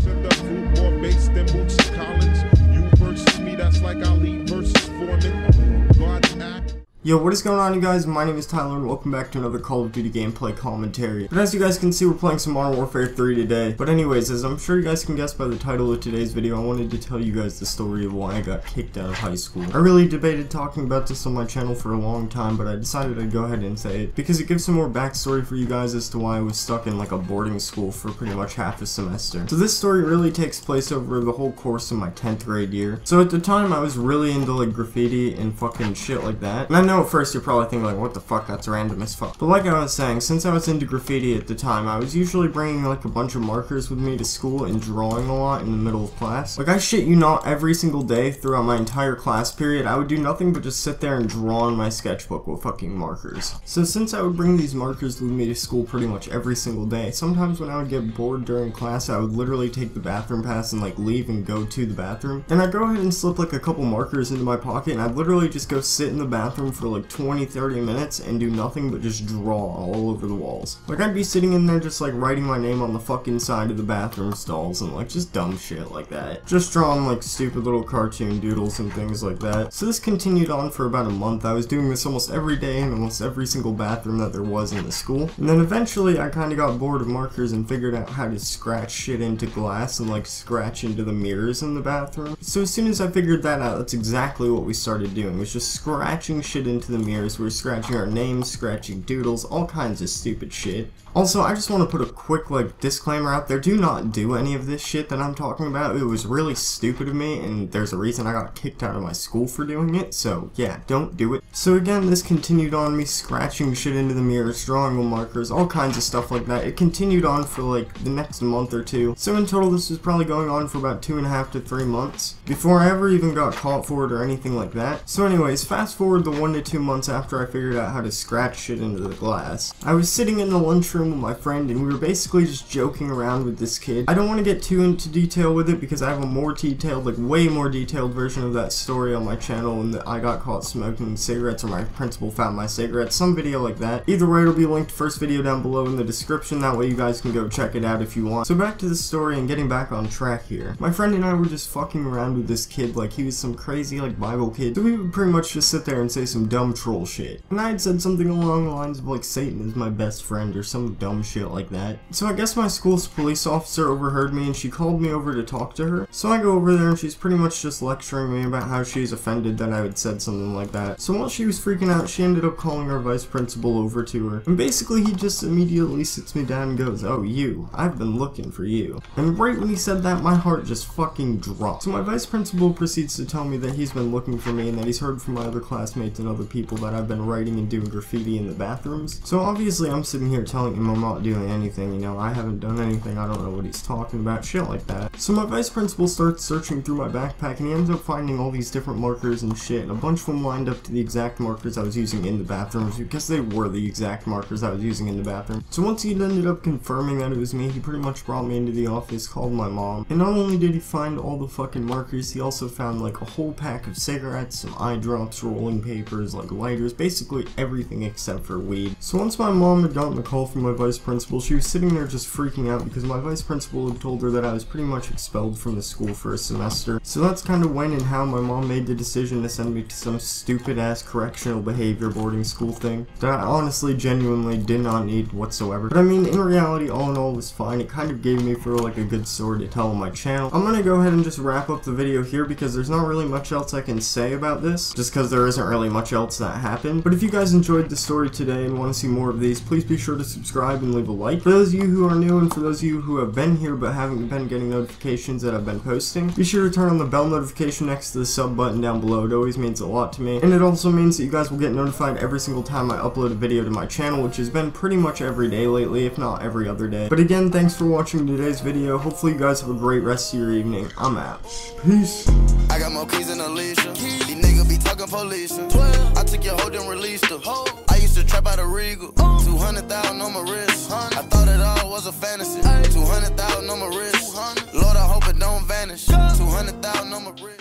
to the fruit, more bass than Bootsy Collins. You versus me, that's like Ali versus Foreman. God's act. Yo, what is going on, you guys? My name is Tyler and welcome back to another Call of Duty gameplay commentary. But as you guys can see, we're playing some Modern Warfare 3 today. But anyways, as I'm sure you guys can guess by the title of today's video, I wanted to tell you guys the story of why I got kicked out of high school. I really debated talking about this on my channel for a long time, but I decided I'd go ahead and say it because it gives some more backstory for you guys as to why I was stuck in like a boarding school for pretty much half a semester. So this story really takes place over the whole course of my 10th grade year. So at the time, I was really into like graffiti and fucking shit like that. And I know at first you're probably thinking like, what the fuck, that's random as fuck. But like I was saying, since I was into graffiti at the time, I was usually bringing like a bunch of markers with me to school and drawing a lot in the middle of class. Like I shit you not, every single day throughout my entire class period, I would do nothing but just sit there and draw in my sketchbook with fucking markers. So since I would bring these markers with me to school pretty much every single day, sometimes when I would get bored during class, I would literally take the bathroom pass and like leave and go to the bathroom. And I'd go ahead and slip like a couple markers into my pocket and I'd literally just go sit in the bathroom for like 20-30 minutes and do nothing but just draw all over the walls. Like I'd be sitting in there just like writing my name on the fucking side of the bathroom stalls and like just dumb shit like that. Just drawing like stupid little cartoon doodles and things like that. So this continued on for about a month. I was doing this almost every day in almost every single bathroom that there was in the school. And then eventually I kind of got bored of markers and figured out how to scratch shit into glass and like scratch into the mirrors in the bathroom. So as soon as I figured that out, that's exactly what we started doing, was just scratching shit into the mirrors. We were scratching our names, scratching doodles, all kinds of stupid shit. Also, I just want to put a quick like disclaimer out there. Do not do any of this shit that I'm talking about. It was really stupid of me and there's a reason I got kicked out of my school for doing it. So yeah, don't do it. So again, this continued on, me scratching shit into the mirrors, drawing with markers, all kinds of stuff like that. It continued on for like the next month or two. So in total, this was probably going on for about 2.5 to 3 months before I ever even got caught for it or anything like that. So anyways, fast forward the 1 to 2 months after I figured out how to scratch shit into the glass. I was sitting in the lunchroom with my friend and we were basically just joking around with this kid. I don't want to get too into detail with it because I have a more detailed, like way more detailed version of that story on my channel, and that I got caught smoking cigarettes or my principal found my cigarettes, some video like that. Either way, it'll be linked first video down below in the description, that way you guys can go check it out if you want. So back to the story and getting back on track here. My friend and I were just fucking around with this kid like he was some crazy like Bible kid, so we would pretty much just sit there and say some dumb troll shit. And I had said something along the lines of like Satan is my best friend or some dumb shit like that. So I guess my school's police officer overheard me and she called me over to talk to her. So I go over there and she's pretty much just lecturing me about how she's offended that I had said something like that. So while she was freaking out, she ended up calling our vice principal over to her. And basically he just immediately sits me down and goes, "Oh, you, I've been looking for you." And right when he said that, my heart just fucking dropped. So my vice principal proceeds to tell me that he's been looking for me and that he's heard from my other classmates and other people that I've been writing and doing graffiti in the bathrooms. So obviously I'm sitting here telling him I'm not doing anything, you know, I haven't done anything, I don't know what he's talking about, shit like that. So my vice principal starts searching through my backpack and he ends up finding all these different markers and shit, and a bunch of them lined up to the exact markers I was using in the bathrooms because they were the exact markers I was using in the bathroom. So once he ended up confirming that it was me, he pretty much brought me into the office, called my mom, and not only did he find all the fucking markers, he also found like a whole pack of cigarettes, some eye drops, rolling papers, like lighters, basically everything except for weed. So once my mom had gotten the call from my vice principal, she was sitting there just freaking out because my vice principal had told her that I was pretty much expelled from the school for a semester. So that's kind of when and how my mom made the decision to send me to some stupid ass correctional behavior boarding school thing that I honestly genuinely did not need whatsoever. But I mean, in reality, all in all, it was fine. It kind of gave me for like a good story to tell on my channel. I'm gonna go ahead and just wrap up the video here because there's not really much else I can say about this, just because there isn't really much else that happened. But if you guys enjoyed the story today and want to see more of these, please be sure to subscribe and leave a like. For those of you who are new and for those of you who have been here but haven't been getting notifications that I've been posting, be sure to turn on the bell notification next to the sub button down below. It always means a lot to me, and it also means that you guys will get notified every single time I upload a video to my channel, which has been pretty much every day lately, if not every other day. But again, thanks for watching today's video. Hopefully you guys have a great rest of your evening. I'm out. Peace. I got more keys than Alicia. These niggas be talking police. 12. I took your hoe and released her. I used to trap out a Regal. 200,000 on my wrist. I thought it all was a fantasy. 200,000 on my wrist. Lord, I hope it don't vanish. 200,000 on my wrist.